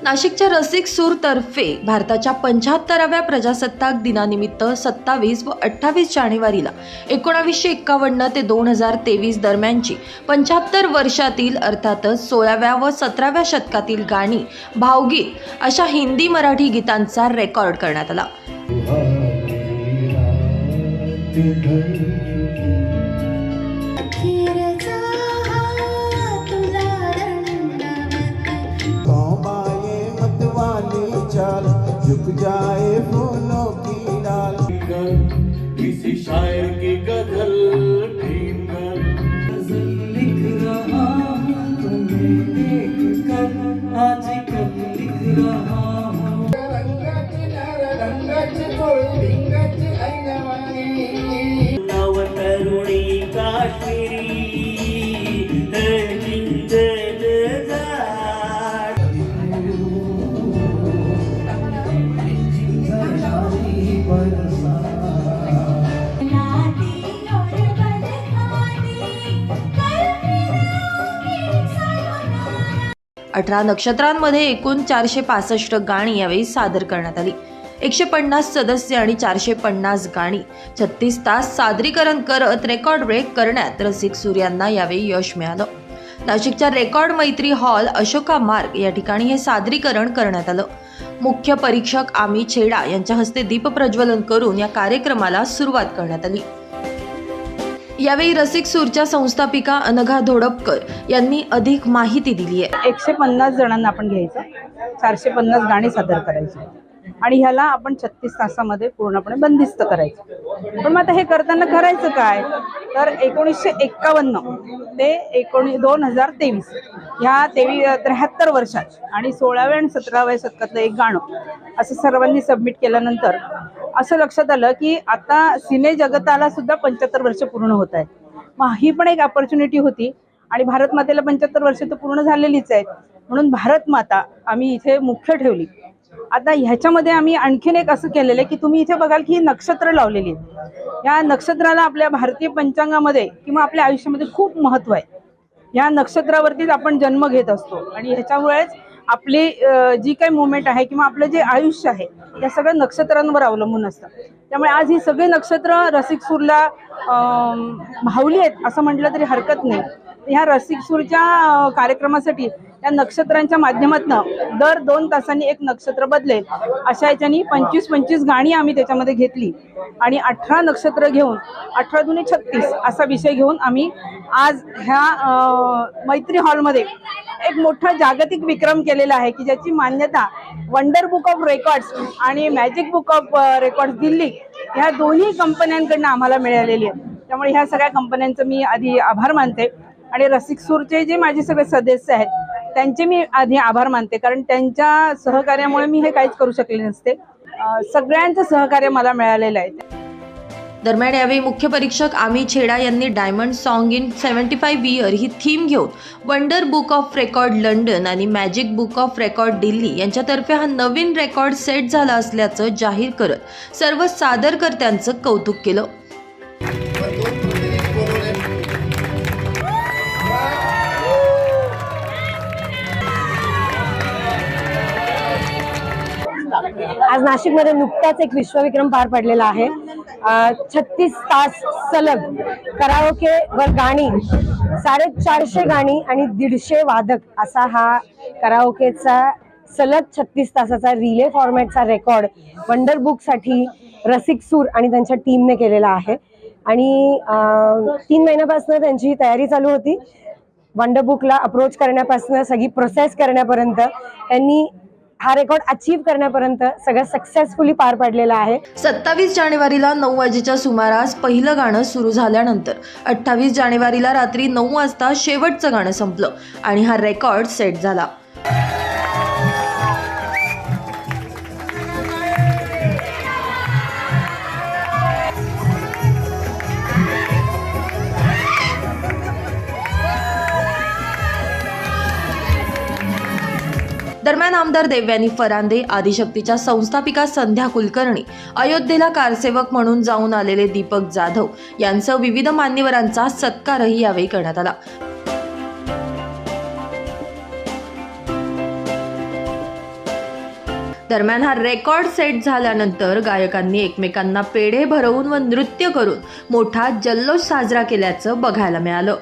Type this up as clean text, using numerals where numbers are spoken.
नाशिकच्या रसिक सूर तर्फे भारताच्या 75व्या प्रजासत्ताक दिनानिमित्त 27 व 28 जानेवारीला 1951 ते 2023 दरम्यानची 75 वर्षातील अर्थातच 16व्या व 17व्या शतकातील गाणी, भावगीत अशा हिंदी मराठी गीतांचा रेकॉर्ड करण्यात आला। झुक जाए फूलों की डाल, किसी शायर की गजल लिख रहा हूँ तुम्हें देख कर, आजकल लिख रहा हूँ नव तरुणी काश्मीरी अठरा नक्षत्रांमध्ये एकूण 465 गाणी यावेळी सादर करण्यात आली। 150 सदस्य आणि 450 गाणी 36 तास सादरीकरण करत रेकॉर्ड ब्रेक करण्यात रसिक सूर यांना यावेळी यश मिळालं। नाशिकच्या रेकॉर्ड मैत्री हॉल अशोका मार्ग या ठिकाणी हे सादरीकरण करण्यात आलं। मुख्य परीक्षक आमी छेडा यांच्या हस्ते दीप प्रज्वलन करून या कार्यक्रमाला सुरुवात करण्यात आली। यावेळी रसिक सूरच्या संस्थापिका अनघा धोडपकर यांनी अधिक माहिती दिली आहे। 150 जणांना आपण घ्यायचं, 450 गाणी सादर करायची आणि ह्याला आपण 36 तासामध्ये पूर्णपणे बंदिस्त करायचं। पण मग आता हे करताना करायचं काय, तर 1951 ते 2023 ह्या 73 वर्षात आणि 16व्या आणि 17व्या शतकातलं एक गाणं असं सर्वांनी सबमिट केल्यानंतर असं लक्षात आलं की आता सिने जगताला सुद्धा 75 वर्ष पूर्ण होत आहेत। मग ही पण एक अपॉर्च्युनिटी होती आणि भारत मातेला 75 वर्ष तर पूर्ण झालेलीच आहेत, म्हणून भारत माता आम्ही इथे मुख्य ठेवली। आता ह्याच्यामध्ये आम्ही आणखीन एक असं केलेलं आहे की तुम्ही इथे बघाल की नक्षत्र लावलेली आहेत। या नक्षत्राला आपल्या भारतीय पंचांगामध्ये किंवा आपल्या आयुष्यामध्ये खूप महत्त्व आहे। या नक्षत्रावरतीच आपण जन्म घेत असतो आणि ह्याच्यामुळेच आपली जी काही मुवमेंट आहे किंवा आपलं जे आयुष्य आहे या सगळ्या नक्षत्रांवर अवलंबून असतं। त्यामुळे आज ही सगळी नक्षत्र रसिक सूरला भावली आहेत असं म्हटलं तरी हरकत नाही। ह्या रसिक सूरच्या कार्यक्रमासाठी या नक्षत्रांच्या माध्यमातून दर 2 तासांनी एक नक्षत्र बदलेल अशा याच्यानी 25 गाणी आम्ही त्याच्यामध्ये घेतली आणि 18 नक्षत्र घेऊन 18 दुने 36 असा विषय घेऊन आम्ही आज ह्या मैत्री हॉलमध्ये एक मोठा जागतिक विक्रम केलेला आहे की ज्याची मान्यता वंडर बुक ऑफ रेकॉर्ड्स आणि magic book of records Delhi ह्या दोन्ही कंपन्यांकडून आम्हाला मिळालेली आहे। त्यामुळे ह्या सगळ्या कंपन्यांचं मी आधी आभार मानते आणि रसिक सूरचे जे माझे सगळे सदस्य आहेत त्यांचे मी आधी आभार मानते, कारण त्यांच्या सहकार्यामुळे मी हे काहीच करू शकले नसते। सगळ्यांचं सहकार्य मला मिळालेलं आहे। दरम्यान यावेळी मुख्य परीक्षक आमी छेडा यांनी डायमंड सॉन्ग इन 75 इयर ही थीम घेऊन wonder book of record London आणि magic book of record Delhi यांच्यातर्फे हा नवीन रेकॉर्ड सेट झाला असल्याचं जाहीर करत सर्व सादरकर्त्यांचं कौतुक केलं। आज नाशिकमध्ये नुकताच एक विश्वविक्रम पार पडलेला आहे। 36 तास सलग कराओके वर गाणी, 450 गाणी आणि 150 वादक असा हा कराओकेचा सलग 36 तासाचा रिले फॉर्मॅटचा रेकॉर्ड वंडर बुक साठी रसिक सूर आणि त्यांच्या टीमने केलेला आहे। आणि 3 महिन्यापासून त्यांची तयारी चालू होती। वंडर बुकला अप्रोच करण्यापासून सगळी प्रोसेस करण्यापर्यंत त्यांनी हा रेकॉर्ड अचीव करण्यापर्यंत सगळं सक्सेसफुली पार पडलेला आहे। 27 जानेवारीला 9 वाजेच्या सुमारास पहिलं गाणं सुरू झाल्यानंतर 28 जानेवारीला रात्री 9 वाजता शेवटचं गाणं संपलं आणि हा रेकॉर्ड सेट झाला। दरम्यान आमदार देवयानी फरांदे, आदिशक्तीच्या संस्थापिका संध्या कुलकर्णी, अयोध्येला कारसेवक म्हणून जाऊन आलेले दीपक जाधव यांसह विविध मान्यवरांचा सत्कारही यावेळी करण्यात आला। दरम्यान हा रेकॉर्ड सेट झाल्यानंतर गायकांनी एकमेकांना पेढे भरवून व नृत्य करून मोठा जल्लोष साजरा केल्याचं बघायला मिळालं.